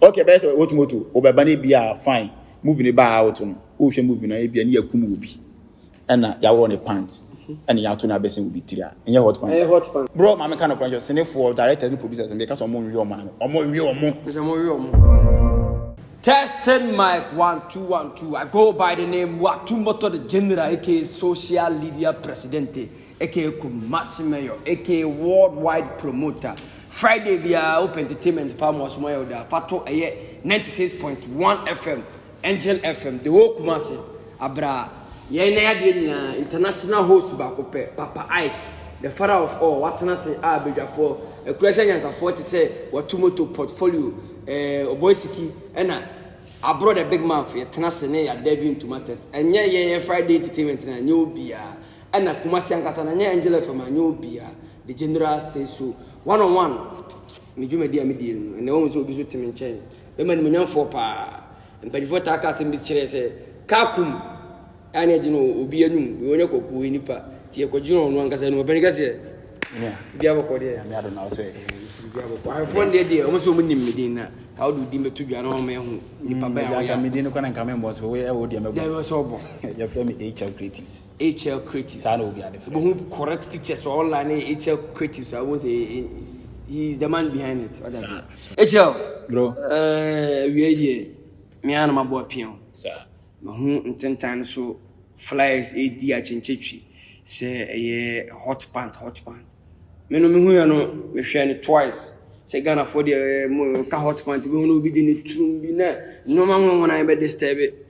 Okay, best what moto obebani bia fine. Moving the bar out no. O hwe movie na e bia ne yakum obi. And ya won the pants. And ya to na person will be tira. And ya hot pants. Hot pants. Bro, my kind of project send for directors and producers and because of more man. Testing mic 1 2 1 2. I go by the name Watumoto the General, aka Social Media Presidente, aka Kumasimeyo, aka Worldwide Promoter. Friday we are open entertainment palm was my order. Fato 96.1 FM, Angel FM, the whole Kumasi, Abra. Yena international host bakope Papa Ike, the father of all. What na say for a question answer 40 say Watumoto portfolio Oboisiki and I brought a big man for tenacity at debut tomatoes and yeah Friday entertainment and a new beer and a Kumasi and Katana Angela from a new beer. The general says so 1-on-1 media medium and the ones will be with him in chain. The man million for pa and before Takas in this chair say Kakum and you know Ubi we only go Nipa Tiakojuno one Casano Benicas. Yeah, the other Korea, I don't know. I have one day almost so many Medina. How do you to be an old man? Nipa Medina can come was where would you have so your family HL Creatives. HL Creatives. I know who correct pictures online HL Creatives. I was he's the man behind it. What does it? HL, bro. We are here. Me and my boy Pion. Sir. My home 10 times so flies AD at Chinchichi. Say a hot pants. Me no me hu ya no me hwe ne twice say Ghana for the ka hot pants we no be the trum bi na no ma won na be disturb it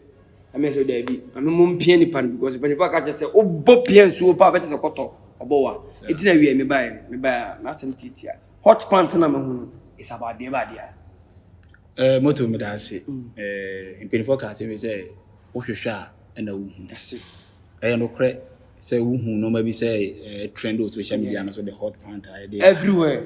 I mean so there be I mean mum pie ni pan because when you catch say obo pie so pa bet se koto obowa it na we me buy na sem titia hot pants na me hu is about the bad ya moto me da say in 24 cars we say wo hwehwe a na wo hu that's it no kre say who no maybe say trend on social media and so the hot pant idea everywhere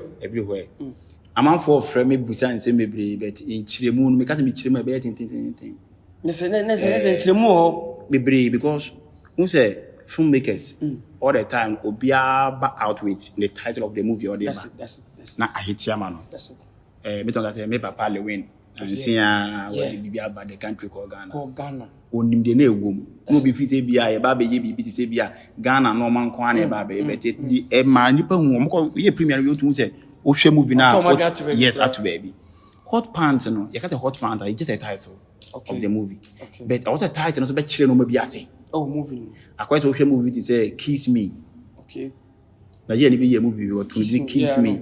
I'm on for frame me busa and say me but in chiremu no me ka me chiremu be tin yes chiremu ho be because who say filmmakers all the time obia back out with the title of the movie or the that's it na ahitia man that's it me don't say me papa Lewin and see where the bibia about the country called Ghana onim de na ewom no be fit e bia ye ba be ye bibi ti se bia Ghana no man kwa na ba be but e ma nipa hu omko ye premier we otu say o hwe movie na yes at baby hot pants no you got a hot pants it's just a title of the movie but what a title no so be chire no ma bi ase movie akwa so hwe movie ti say Kiss Me na ye ni be ye movie we to Kiss Me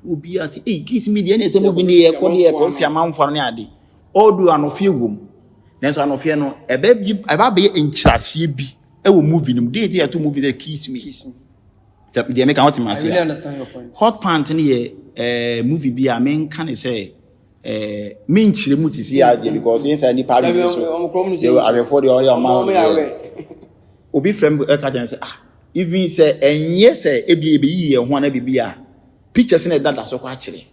obi ase Kiss Me de na say movie ni e ko de e ko fia manfo ne ade odu anofie gum nenso anofie no eba be enchirase bi e wo movie nim dey dey to movie the Kiss Me so dey make what I really understand your point hot pant ne ye movie bi a men kan say me nchire mu ti see ade because inside ni pa bi so they were before the all man obi frame e ka say even say enye say e bi yi ye ho na bibia pictures na data so kwa kire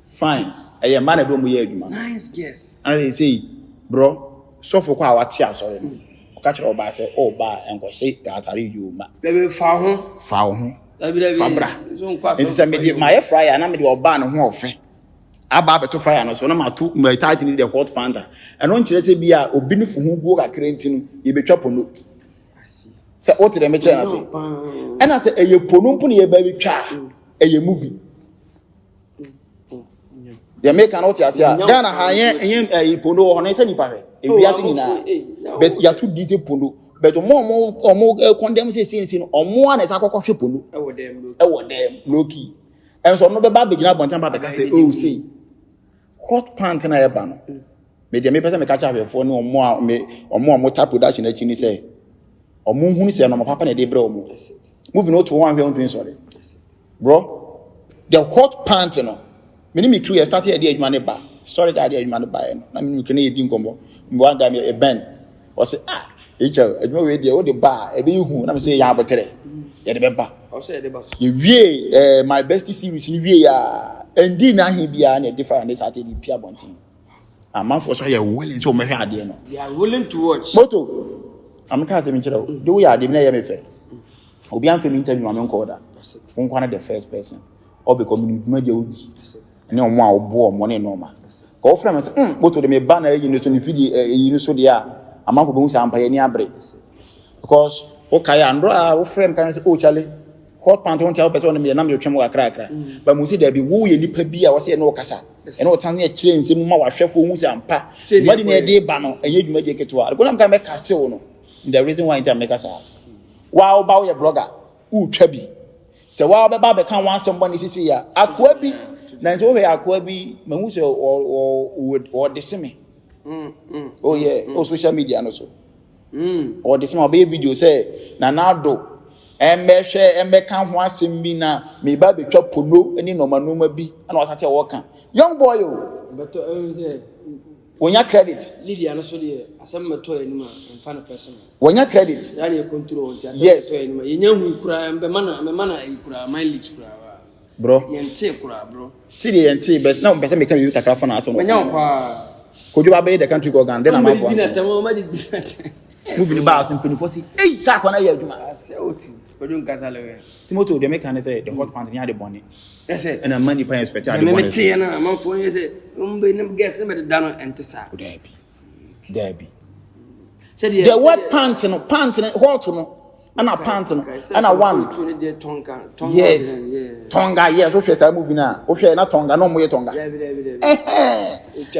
fine e man na do mo ye aduma nice guess and they say bro so for kwa wati asore no ka kire oba say oba enko say atare you ma be fa ho fa bra so me my fryer na me de oba no ho ofe aba beto fryer no so na ma to my tight ni the hot panda and on kire say bia obi ni fu hu go kakra ntinu ye betwa pono say what the me kire na say and I say eye pono mpo ne ye ba betwa eye movie they make an audio here Ghana ha yen pondo ho na say nipa hwe ewiase nyina but ya too diesel pondo but omo condemn say no omo na say akokọ pondo e wo dem loki and so no be ba begina bontan ba be say oh say hot pant na e ba no me dey me person me catch up for no omo tap production achi ni say omo hunu say no papa na dey bre omo moving no to one hwe on sorry bro the hot pant no me me crew started the adwuma ne ba storage ade adwuma ne ba no na me kene yedi nkombo mbo ga me e ben o say echa adwuma we dey o dey ba e be hu na me say ya abotere ye dey be ba o say dey ba ye wie my best series ni wie ya endi na he bia na different dey started the pia bontin amanfo so ye willing so me hwe ade no they are willing to watch moto amka say me kire o do we ade me na ye me fe obi am fe me interview am nko order won the first person or be community media odi ne omo a obo omo ne normal Ko fra me say moto de me ba na yi no so ni fidi yi no so de a amanfo be hu say ampa ye ni abre because okay andro a wo frame kan say oh chale hot pant won tell person me na me twem wa kra but mu say there be wo ye nipa bi a wo say na wo kasa e na wo tan na kire nsem ma wa hwefo hu say ampa madi na de ba no enye dwuma je ketwa ko na me ka still no the reason why I make us wa wo ba wo ye blogger wo twa bi say wa wo ba kan wan sem boni sisi ya akwa bi na nso wo he akwa bi mahu say o desime oh yeah o social media no so or this ma be video say na nado embe kan ho asem bi na me ba betwa pono ani no manoma bi ana wasate wo kan young boy o but wonya credit Lydia no so de asem meto anima emfa na person wonya credit ya ne control nti asem yes meto anima yenya hu kura embe mana kura my leaks kura bro yente kura bro ti de yente but now person me kan you takra for na asem wonya kwa kojo ba be the country organ then am afọ movie ba company for say eh sa kwa na ya adwuma ase oti kojo nkasa lewe Timothy de make can say the hot pant near the bonnet yes and money pay expect the bonnet me tie na man fo yin say mbe nem get me de dano entisa there be the word pant no hot no ana pant no ana one to the tonga yes tonga yes o hwe sa movie na o hwe na tonga no mo ye tonga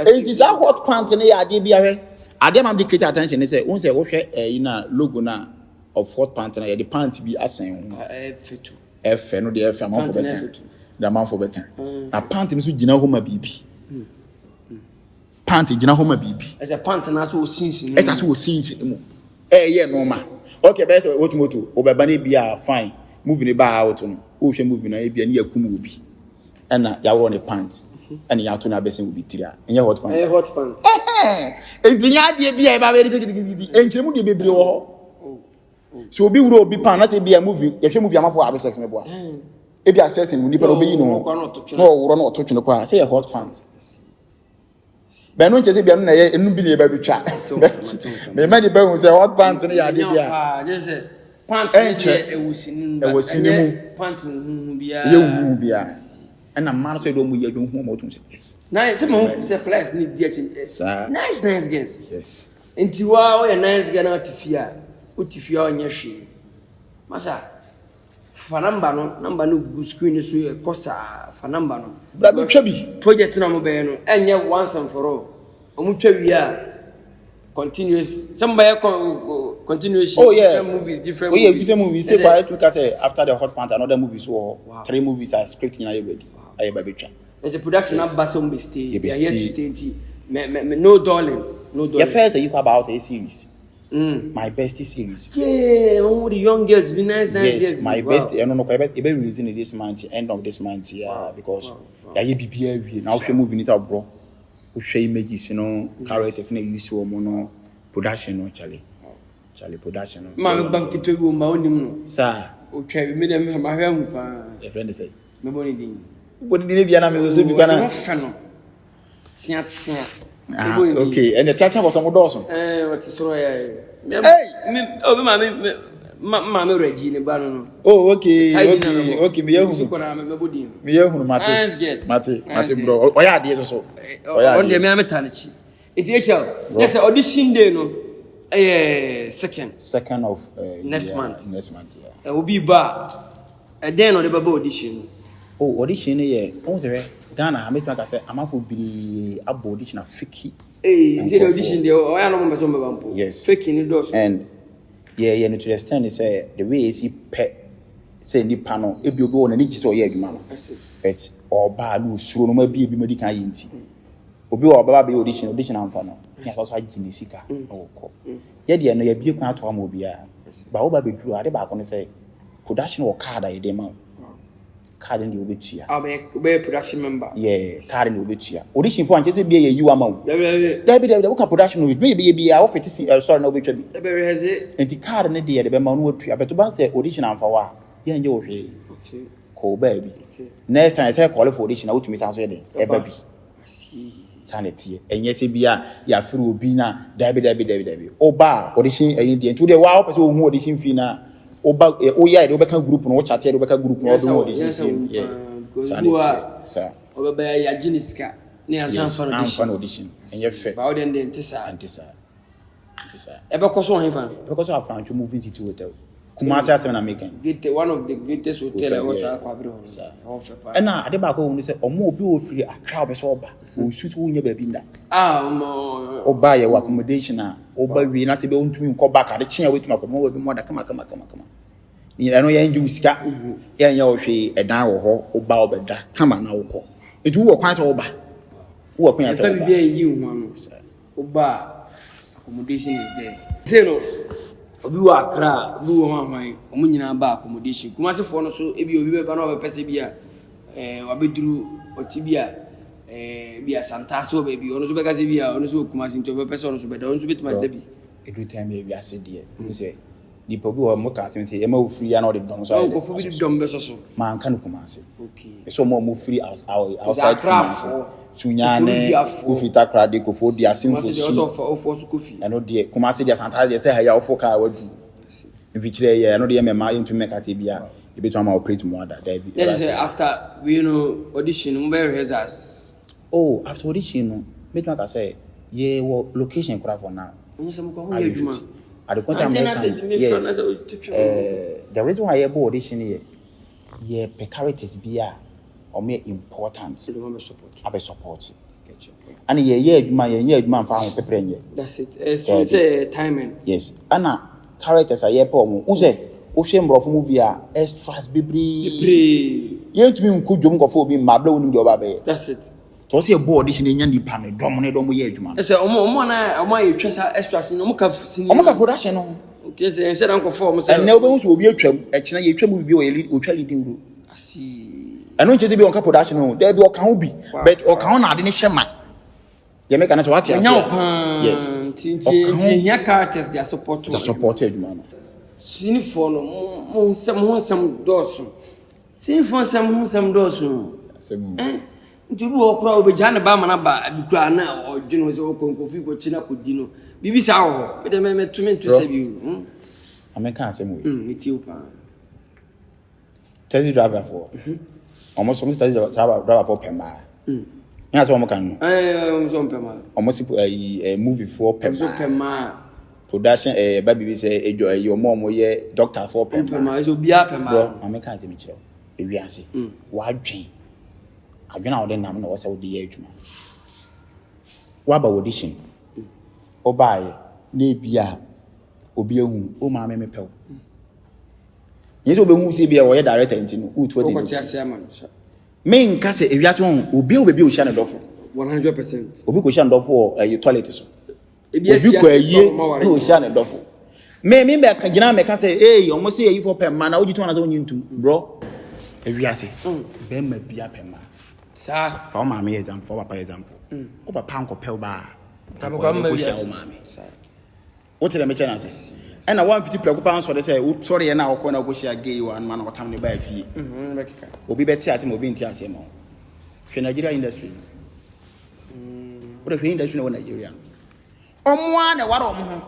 it is a hot pant no ya ade bia hwe ade am dey create attention ne say won say o hwe na logo na of hot pant na ya the pant bi asen ho fetu efe no de efe am for bekan da man for bekan na pant no so gina ho ma bibi pant gina ho ma bibi as a pant na so sinsin esa so sinsin mu ye normal okay best what moto obeba na bia fine movie ne ba out no o hwe movie na bia ne yakum obi na ya woro ne pants and ya to na besen obi tira enye hot pants entinya de bia e ba be digidi enchire mu de bebre wo ho so obi wuro obi pan na say bia movie ya hwe movie amafo abi sex me boa e bia access ni nipa no be yi no no woro no to twene kwa say hot pants be no nche say bia no na ye enu bi ne ba betwa me ma de ba hu say hot pants no ya de bia just say pant e wosini mu pant hu bia ye hu bia and a man say do mu ye dwon hu mo tun say yes nice say flex ni dia chi nice guys yes enti wa o ye nice guy na tifia utifia onye hwe masa fa number no go screen so e kosa fa number no bra be twa bi project na mo be no enye once and for all omu twa wi a continuous somebody continuation different movies different movies say why to say after the hot pant another movie so three movies are script in ready aye ba betwa there's a production up basom be stay they are here to stay no darling your first you about a series my best series all the young girls be nice girls my best I don't know e be releasing this month end of this month because ya bibia wi na hwe movie ni ta bro hwe images no characters na use wo no production no chale production no ma bank to go ma onim no sir o twa bi me dem ma hwe hu pa your friend say me boni din bia na me so bi kana no fa no tia okay and the theater was some doors what is so me obi ma me regi ne ba no oh okay me yahu ko na me bodi me yahu mate bro o ya ade so on de me ameta na chi enti echel yes audition day no second of next month yeah obi ba then on the baba audition audition ye on say Ghana make me say amafo biri abo audition afiki is the audition there o ya no mo beso mbampo yes fake ni dos and yeah to understand say the way is pe say ni pano ebi obi wona ni ji so ye adwuma no but oba lu suro no ma bi ebi medical yinti obi o baba be audition amfa no ya so agini sika okọ ye de no ya bie kwan ato am obi a ba wo ba be duru ade ba ko ne say production wo card ai de ma card ndi obetua be production member card ndi obetua audition for anche say bie ye yiwa ma wo David wo ka production no be bia wo fit story na obetwa bi be heze enti card ne de be ma no watua beto ban say audition amfa wa ye nje wo hwe ko ba bi next time say call for audition na wotumi san so ye de e ba bi sanity enye se bia ya firi obi na David oba audition eni de ntu de wa wo pese wo hu audition fi na oba o ya de obeka group no wo chat de obeka group no do audition fi sanity oba ya jiniska near San Fan audition. And you're fair. About the Antissa. Antissa. Ever cost one fan. Because I found you moving to hotel. Kumasi has an American. One of the greatest hotel was Aquabron. And now, at the back home, they said, or more people free a crowd of sober who shoot who never been that. Or buy your accommodation, or buy we not able to go back at the chair with my more come on. I know you use cat, and she a down or bow, but that come on now. It will quite over. Who are you, one, Oba accommodation is there. Say no. Obi wa kra obi wo hwan omo nyina ba accommodation kuma se fo no so ebi obi be ba na obepese bia wabeduru otibia bia santaso ba bi ono so be ka se bia ono so kuma se nto obepese ono so be da ono so betima da bi every time we ase de you say di pobi wo mo ka se e ma wo free ya na o de don so ko fu bi dom be so man kan kuma se okay so mo free outside kuma se Sunyane, Ufita Crade, Kofo, the Asimfo, also for Sukufi. I know the Kumasi, the Santa, they say, I for car would do. If it's I know the MMA to make a CBA, a bit of my operate more than David. After we audition, where is us? Oh, after audition, make like I say, yeah, well, location craft for now. At the content, yes. The reason why I go audition here, yeah, precarities be or more important. Have a support. And adwuma fa ho peprenye. That's it. Say timing. Yes. Ana characters are here pomo. Who say wo hwe mbrofo movie a extras bibri. Yentumi nku dwom kofo bi mabla wonim de oba be. That's it. To say board this nya nipa me dom ne dom ye adwuma. Say omo na omo ye twesa extras no omo ka sini. Omo ka production no. Okay, say ense dan kofo omo say. And na obo so obi atwam, e kina ye twam bi o ye otwa leading role. Asi I don't just be on production, no. There be or can be, but or can I didn't share my. You make an what? Yes. Here characters they are supported. They are supported, man. Sinifon, some doors. Sinifon, some doors. Do you crowd with Jana Bamanaba, Bukrana, or Junos or Concofi, China Cudino? Bibi Sao, but I meant to save you. I make a same way. It's you, taxi driver for. Almost some taxi driver for Pema. That's what I can. Almost a movie for Pema. Production, baby say, your mom will ye doctor for Pema. It will be up, Pema. I make a similar. We are saying, why change? I've been out then, I'm not also the age man. What about audition? Or buy, Nebia, Obium, O Mamma Mepel. Yes, we see be a director in who told you. Main Casse, if you are one, will be Shannon Doffo 100%. Obi Shannon Doffo, a toilet. If you were a year, no Shannon Doffo. May back again, I can say, hey, almost say you for per man, how you turn us on you to, bro. If you are saying, Ben may be a per man. Sir, for my example, for example, over pound of pel bar. What did I mention? And I want 50 pounds for the say, sorry, and now corner go share gay one man or time to buy a fee. Will be better as moving to Asimo. Nigeria industry. What if industry in Nigeria? One and one.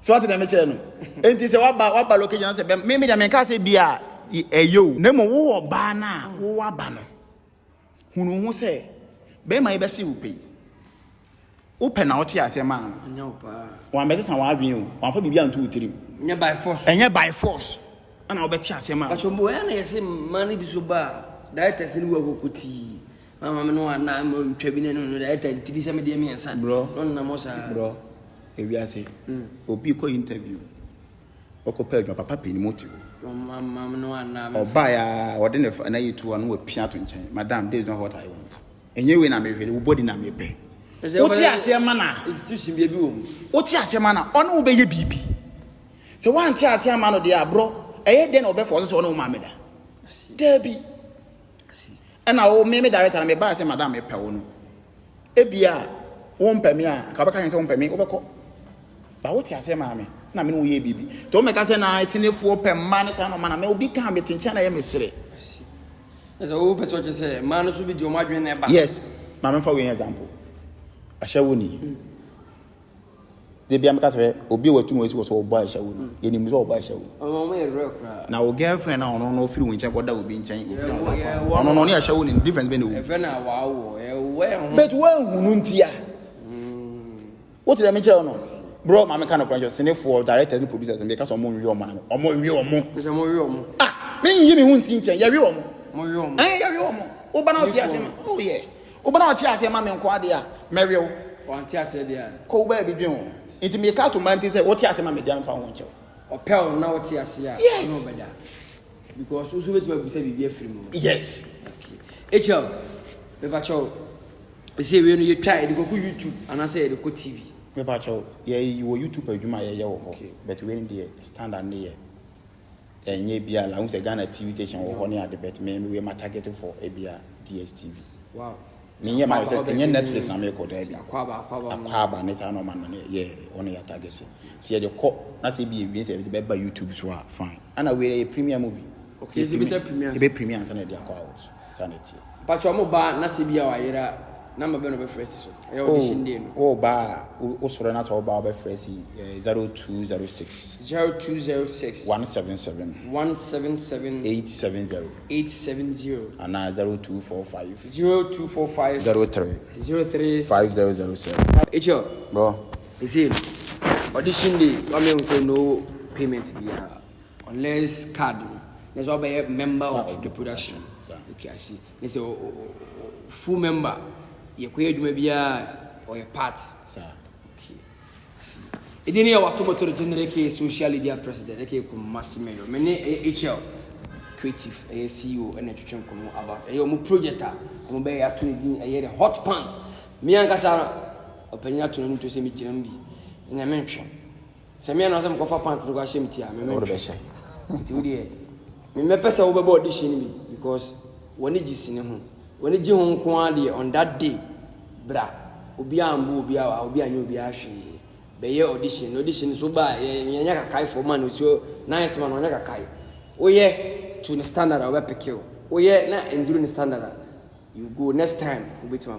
So what did I mention? And it's what location? Maybe the man say be a you. Nemo war banner, war banner. Who say, Be my best will pay. Open out here as a man. One better than one view, one for be on 2 3. Yeah, by force. And yeah, by force. And I'll bet you as a man. But your boy, I say, money be so bad. That is in Wakuti. Mamma, no, and I'm Trebin, that and 3 7 and son, bro. Bro, if we are saying, will be a interview. Or compare your papa in motive. Mamma, no, and or buy a or then if an A to one with piano in chain. Madame, there's not what I want. And you when I'm a body na me pay. What's your manner? Institution be a boom. What's your manner? On obey your baby. So one tells your man of the bro, I then obey for us on no mamma. Debbie. And I will make director and me buy some madame a peon. Ebia won't pay me, Cabaka and some pay me over. But what you say, mammy? I mean, we baby. Don't make us an eye, send it for per man, and man, may be come in China, I may say. As a open what you say, man, should be your margin. Yes, Mamma, for example. Ashawuni. they be am ka say obi wa tu no esi wo so obo ahia wo ye nim so obo ahia wo ọmọ yẹ rẹ kura na o girlfriend na ono no free wo nche boda obi nchen ono no ne ahia wo ni different be na o ẹfẹ na wa wo ẹ wẹ ho but when hunu ntia what did I mention no bro ma me kind of conscious sene for directors and producers and because omo nwi omo omo nwi omo ṣe mo rí ọmọ ah me nyi me hu nti nchen ya wi omo mo rí ọmọ ya wi omo o ba na o ti ase ma oh yeah o ba na o ti ase ma me nko ade a me wi o wọn ti ase de a ko ba bi bi ho nti me ka to man ti say o ti ase ma me dia mfa ho nche ọpẹl na wọn ti ase a Yes. no bẹda because osu wetin ma bi say bibi afiri mu yes HL beba chow say we no you try de go YouTube and I say de go TV me ba cho ye wo YouTube adwuma ye wo ho but we in the standard ne ye enye bia la hu say Ghana TV station wo ho ne ade bet me we ma target for ebia DSTV wow me ye ma say enye Netflix na me ko da bia akwaba akwaba ne sa no man ne ye one ya target see de ko na say bi e say be ba YouTube so a fine ana we a premium movie okay is be say premium e be premium answer na de akwa out sanity pacho mo ba na se bia wa yera number be no be fresh so e audition day no oh ba o soro na so ba be fresh 0206 0206 177 177 870 870 and 0245 0245 03 03 5007 HL bro is it audition day what me say no payment bia unless card there's all be a member of the production okay I see it's a full member you ko eduma bia or your part sir okay I see edini ya watu motor general ke social media president ke ko Massimeyo me ne HL creative CEO and twetwen komo about mu projector mo be ya to edin the hot pant me ankasa opanya to no to se me giram bi na me ntwe se me na so mo fa pant no go ahye mti a me me be shy nti wodi me pesa wo be audition bi because woni gisine ho woni gi ho nko ade on that day bra obi ambu obi awa obi anya obi ahwe be ye audition so ba ye nya kakai for man so nice man nya kakai oye to the standard we pick you oye na endure the standard you go next time we beat my